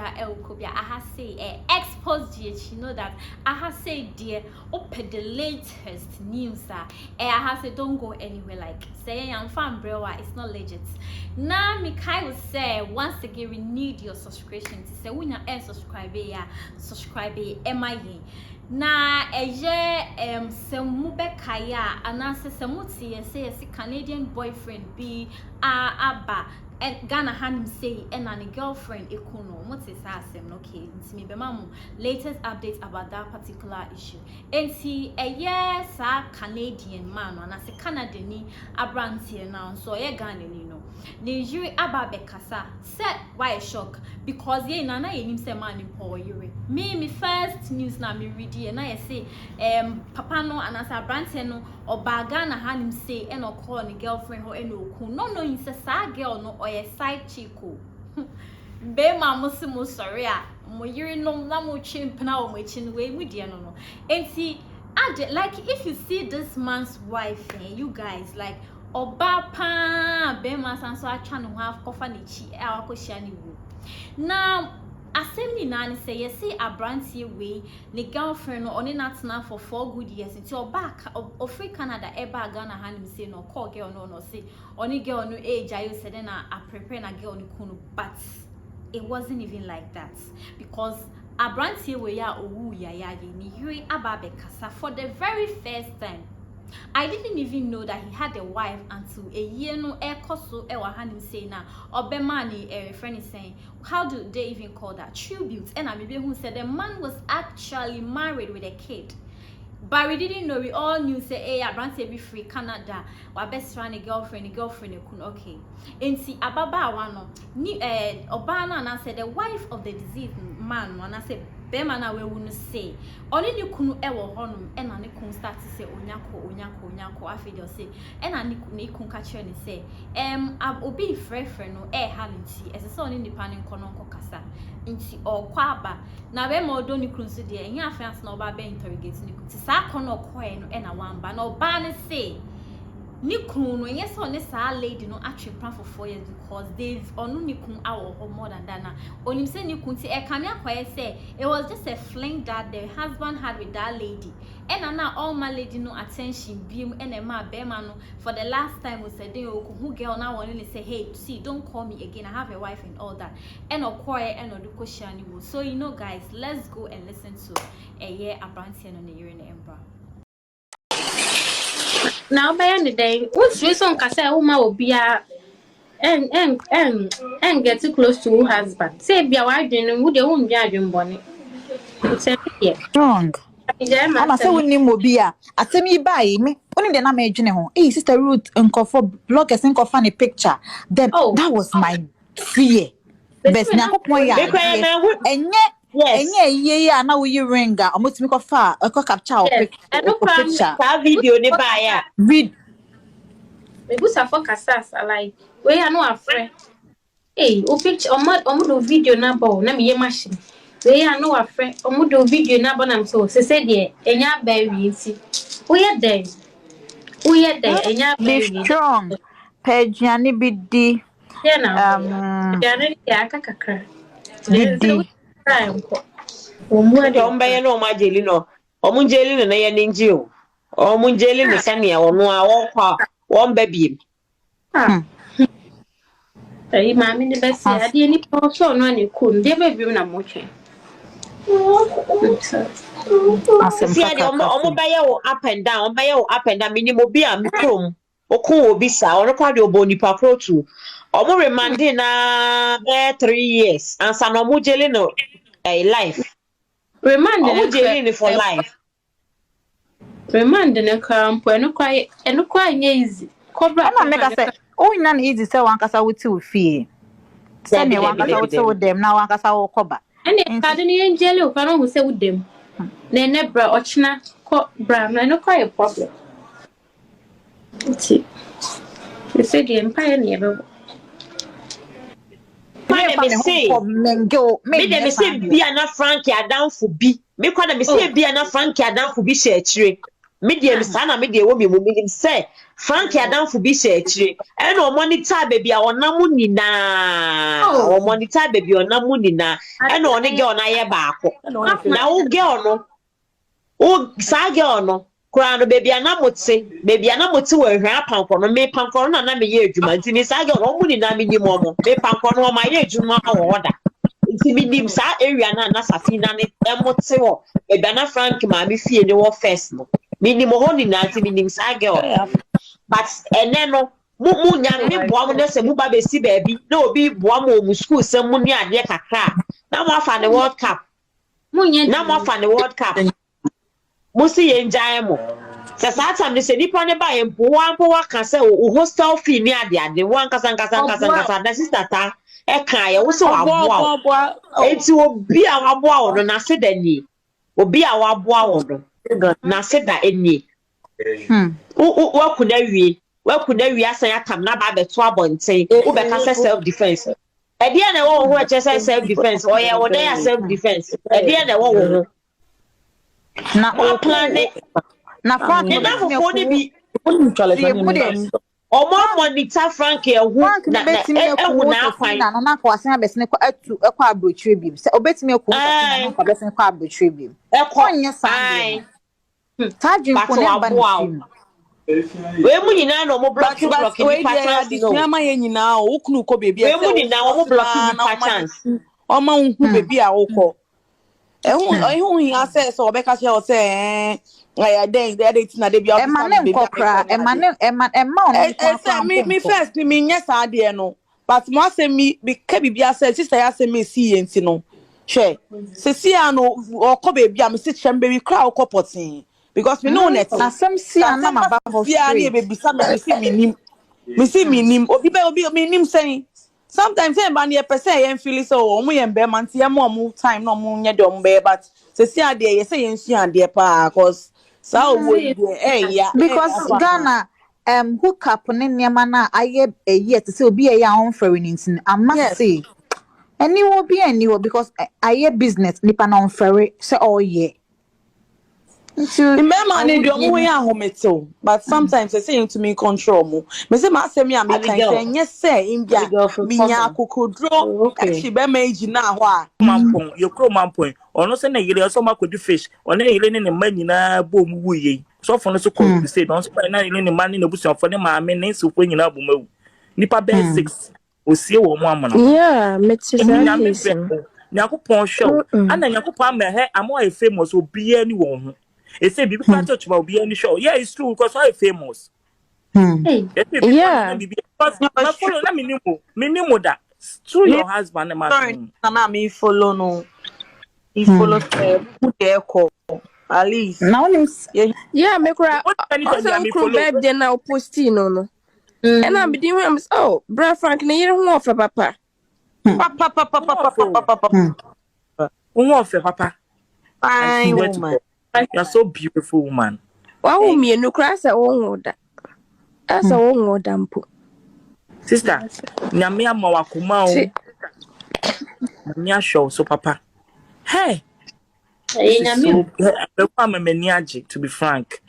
Borga Elkobia, I have say Xposed, you know that I have say dear open the latest news I have say don't go anywhere like say I'm fan brewer, it's not legit. Now Mikai will say once again we need your subscription to say we na subscribe MIA. Na semube kaya anase semuti say Canadian boyfriend be aba and Ghana hanim say and a girlfriend ekuno what is asem okay nti me be mamu latest updates about that particular issue enti yes a Canadian man and as a Canadian abrantie now so Ghana ni no Nigeria aba bekasa said why shock because ye nana yenim say man in poor yure me first news na me read and I say papa no and as abrantie no oba Ghana hanim say and call ni girlfriend ho eno oku no in say sa girl no or a side chico be ma musimo sorry mo yiri no na mo chimp na o mo chin we mu dia no enti like if you see this man's wife you guys like oba pa be ma san so atwa no half kofa ni chi e akohia ni wu now assembly na say you see abrantie we ni girlfriend no oni natna for 4 good years until back of free Canada eba Ghana hanim say no call girl no say oni girl no age I said na I prepare na girl ni kunu but it wasn't even like that because abrantie we ya owu ya ni yuri ababe kasa for the very first time. I didn't even know that he had a wife until a year no ekoso e wa hanim say na obema ni friend is saying how do they even call that tribute and I maybe who said the man was actually married with a kid. But we didn't know, we all knew say hey abrantie be free Canada wa best friend a girlfriend ekun okay enti ababa wano ni obana na said the wife of the deceased man wana say bema na we wunu say oni ni kunu e wo honum e na ne kun start say onyako afedo say e na ne kun ka chere ni say obi frefre no e halinti ese say oni nipa ne nkono nko kasa nti okwa aba na be ma odo ni kun so de enya afense na oba be interrogate ni kun ti sa kono koe no e na wamba na oba ne say ni kun no yes on sa lady no actually plan for 4 years because they've onu ni kun awo more than that na onim say ni kun ti e kan akwa say it was just a fling that the husband had with that lady and now all my lady no attention beam and ma be ma no for the last time we said who girl now wanting say hey see don't call me again I have a wife and all that and okoye and oduko shani wo so you know guys let's go and listen to a year abrantie no ne yire na embra. Now by the day, what's reason can say woman will be and get too close to her husband. Say be a wife and would you won't be a dream bonnet. Wrong. I'm say we need mobia. I say me buy me. Only the name ejune ho. Hey sister Ruth unko for bloggers unko fan a picture. Then that was my fear. Best nyakopon ya. Enye na we ringa omotimi ko fa ko capture o picture that video ni ba ya me busa for kasas like we are no afre eh o picture omo video na ba na me ye machine we are no afre omo do video na ba na so say de enya ba wi nti we are there enya ba wi strong pejiani bidi pejiani ya kakakra bidi ombaye no majeli no omunjeli no na ye ninji o omunjeli no sania ono a wonfa wonba biem Hey, mami ni besi adi ni so no ani kun de be biem na motwe see omubaye wo up and down omubaye wo up and down minimo bi am krom okun obi sa ono kwa de oboni pa protu omu remande na 3 years ansa no omujeli no life remande for life remande na kampo eno kwa nye easy cobra na make say o ina na easy say wan kasa wuti ofie say ne wan kasa wuti wo dem na wan kasa wo koba ene kade ni angel o fa no hu say wo dem na ne bra ochina ko bra na no kwa e problem ti say the empire ne be me dem say bia na Frankie Adamfo bi me kwa na me say bia na Frankie Adamfo bi she achire Media sana media wo mi mu minim say Frank Adamfo bi she akire e no monitor baby a onamu nina o monitor baby onamu nina e no ne girl na ye baako na wo girl no o sa girl no kura no baby anamote wo hwe apanko no me panko no na me ye adwuma ntini sa girl no mu nina me nim omo me panko no ma ye adwuma wo oda nti minim sa area na safina ne emote wo baby na Frank ma me fie ne wo first no minimum honey nanti minimum sa girl but ene no mu nyame boa mu na se mu ba be si baabi na obi boa mu school se mu ni ade kakra na mo afa ne world cup mu si ye njae mo se sa time ne se nipa ne ba ye mpo wa ka se o hostel fee ni ade wan kasa na sister ta e kan ye wo se wa boa enti obi a wa boa wo no na se dani obi a wa boa wo no na seda eni wakuna wi asan atam na ba beto abonten wo be ka self defense e dia na wo ho che self defense o ye wo dey self defense e dia na wo ho na o plan na Frank na fofo ni bi omo monitor Frank e hu na ehu na afan na na ko asen abesene ko atu ekwa abrochire bi se obetimi ekwu na ko abesene ko abrochire bi onye san Tajin ko ne ba ni we mu nyina no mo block ni patterns no ama ye nyina o kunu ko bebi we mu nyina o mo block ni patterns o ma hu bebi a wo ko ehun hin access o be ka se o se aya den dey tina dey bi o ma ne nkokra e ma on me first me nya sa de no but mo ase mi ka bibi access sister ya se me si yenti no hwe se si ano o ko bebi a me se chembe wi kra o ko potin because me know net asem si ana ma ba for free ani be bisa me si minim obi me nim say sometimes say ba na person yen feel so o mu yen be man tie mo time no mo nye de o be but se si ade ye say yen su ade pa cause sa o wo ya because Ghana hook up ne niema na aye eye to say obi ya on free nintin I must say any because aye business nipa na on free say all year. Remember I need your way home but sometimes they say to me control mo. Me say ma say me am kan say yes say India me nya kokodro she be meji na ho a mampon your crow mampon ono say na yire so makodi fish ono yire ne ma nyina bo mu wuye so for no so ko say don so na yire ne ma ne busu for ne ma me ne so ko nyina bo mawu nipa be 6 osie wo mo amana yeah metisa nyakopon show ana nyakopon ma he amo e famous obi ani wo ho e say bibi kwa touch ma obi ani show yeah it's true because I famous yeah ma follow na minimo that through your husband and sorry na me follow no he follow who dey call at least now yeah me kura also kru birthday na posti no and I'm doing him oh bra Frank na yire ho ofa papa papa fine woman you're so beautiful woman wow me no kra say wo da asa wo da mpo sister nyame ama wakoma o nyame show so papa hey nyame be kwa mani age to be frank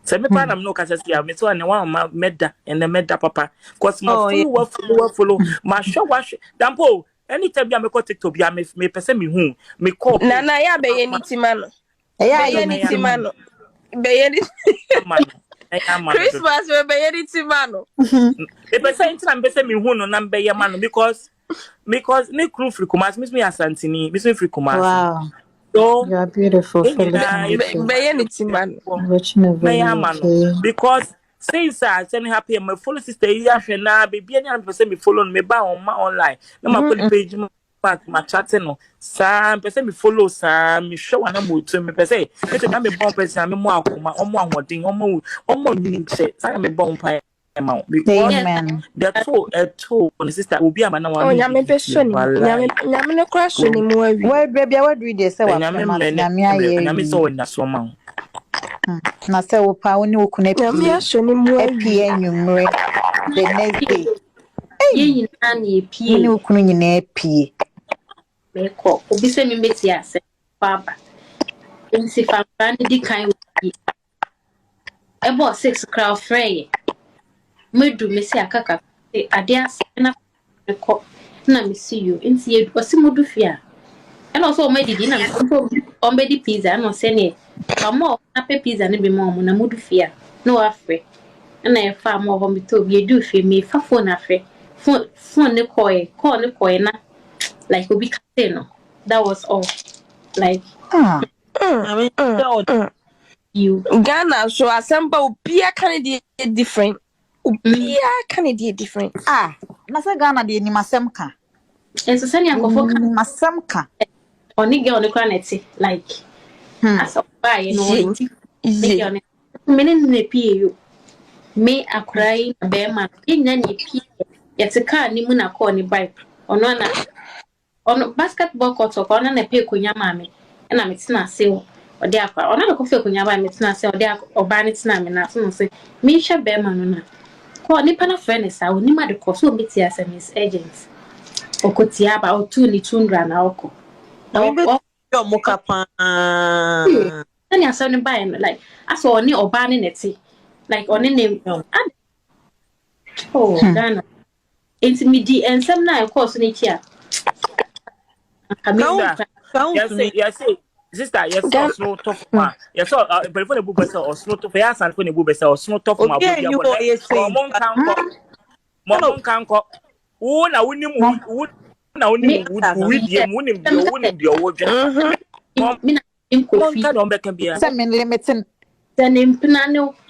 say me pa na no ka say me so na one ma meda and the meda papa cause my follow my show wash dampo anytime be me ko TikTok be me person me hu me call na ya be ye nitimano be ye nitimano Christmas we be ye nitimano e person intina be say me hu no na be ye man because me crew free commerce me asantini me free commerce wow so you are beautiful be ye nitimano because since I send happy my follow sister here na baby any person me follow me ba on my online na my page my chat no sa person me follow sa me show na mo to me person e na me bon person me mo akoma omo ahoden omo ni che sa me bon pa because that's so my sister obi ama na wa oh nyame person nyame no crash ni mo awi where baby what do you say what nyame so na so ma na say wo pa woni wo kuna pie enwumre the next day ye nyina na epie ni wo kuna nyina epie me ko obi se me beti ase baba nsi fa di kan wi About 6 crowd frey. Medu me say akaka ade ase na ko na me see you nti e osimudu fia. And also my didi na on be di pizza no say ne. Kamo na pe pizza ne be mo na mudu fia. No afre. Na e fa mo ho me to bi edu fie me fa phone afre. Phone ne call ne koy na like obi kase no. That was all. Like I mean, you Ghana so asamba obia kan dey different. Obia kan dey different. na say Ghana de ni masem ka. and so sani ankofo ka Masem ka. oni girl ne kwa neti like as a buy you know Yeah. mene ne pie yo me akrai na be ma enya ne pie yete car ni mu na call ni bike ono basketball court ko ona na pie konya ma me na me tina se ode akwa ona na ko fe konya ba me tina se ode oba ne tina me na so no se me hwe be ma no na ko ni pa na friend sa oni ma de ko so be tia se miss agent okotia ba otu ni tundra na oko Yo mukapa. Any asani buy like as oni oba ne neti like oni ne Ghana intimidi ensem na course ni chia Yes, sister, yes, or slow tough one. Yes, so but for the book or slow tough, yes, and for the book or slow tough my book. Mon can't call. Oh, now we need no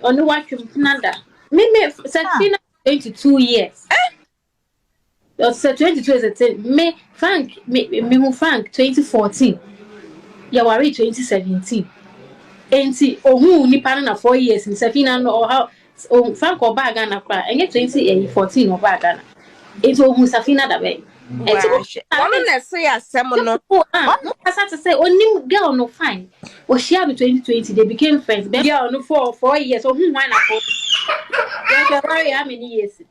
only watch nada. Me Sakina 22 years. So 22 is a 10. Me Frank me Frank 2014. Ya worry 2017. Enti ohun nipa na 4 years in Safina no or how Frank or bag na kra enye 2014 or bag na. Enti ohun Safina da be. Enti One na say asem no. No asa to say onim girl no fine. O share in 2020 they became friends. Then girl no for 4 years ohun why na for. Yeah, worry how many years?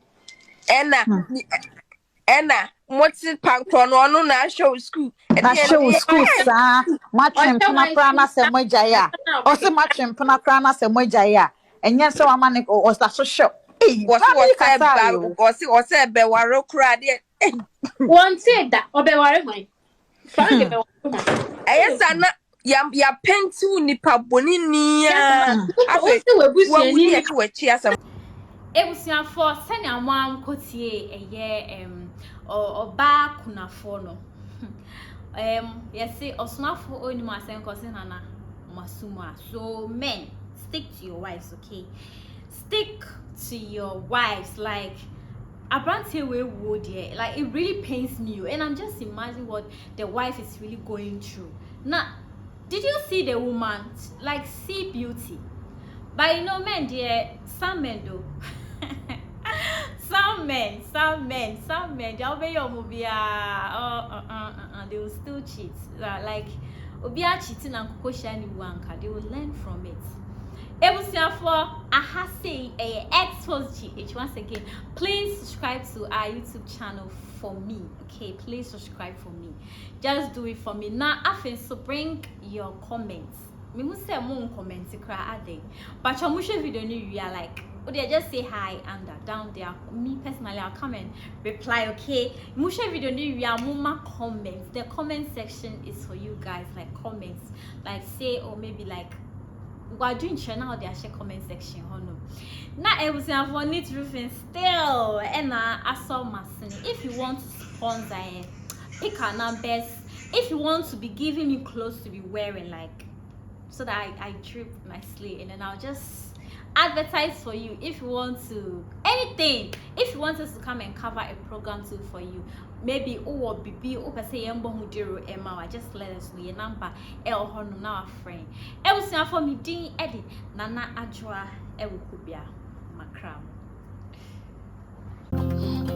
Ena moti pankro no no na show school. Na show school sa matwem pena pra na se moja ya. O se matwem pena pra na se moja ya. Enye se wa mane o sta so show. O se be waro kura de. One say that obeware mine. Frank be ware. Ayesa na ya pentu nipa boni ni ya. Afi we busi ni e we chi asem. Ebusiafo sani amam kotie eye oba kunafo no yesi osmafo onimu asen kosi nana masuma. So men, stick to your wives, okay? Stick to your wives. Like Abrante we would, yeah, like it really pains me, and I'm just imagining what the wife is really going through. Now, did you see the woman like see beauty? But you know, men, dear, some men do. Some men, they'll be your movie. They will still cheat. Like, Obia cheating and Kokoshani Wanka, they will learn from it. Ebusiafo, I say Xposed GH. Once again, please subscribe to our YouTube channel for me. Okay, please subscribe for me. Just do it for me. Now, so bring your comments. Me must say more comments but your musha video you are like, okay, just say hi and down there. Me personally, I'll come and reply. Okay, musha video you are more comments. The comment section is for you guys. Like comments, like say or maybe like we are doing channel there share comment section. Now I was saying for neat roofing still, and I saw my if you want to sponsor, pick our numbers. If you want to be giving me clothes to be wearing, like, so that I drip nicely, and then I'll just advertise for you. If you want to anything, if you want us to come and cover a program too for you, maybe or BB or say Emma, just let us know your number. Now a friend. I will say for me ding edit Nana Ajwa Ewukubia Macram.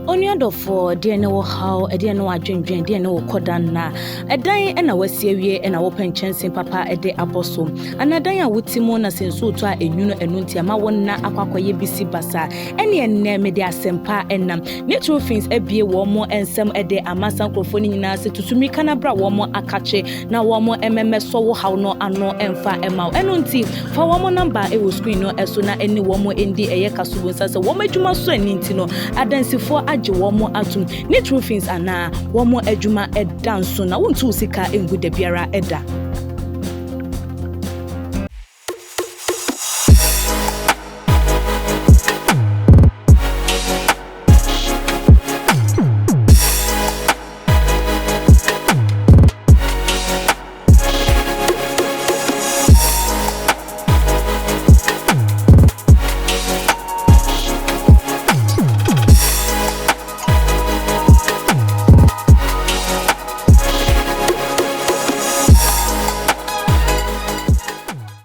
Oniado for dear no how a dear no adwendwen dear no kodan na a dying and a wasie and a open chance in papa a day apostle and a dying with Timona since so to a nuno and nuntiama one na aquaye bisi basa any and name their sempa and natural things a be warm and some a day a massa crofoni nasa to me canabra warm akache now warm MMS so how no and no and fa emma and unti for one number it will screen no as soon as any warm in the air casual says a woman to my son intino adansi for aje womo atum ne true things ana womo adwuma edan so na wontu sika engu de biara eda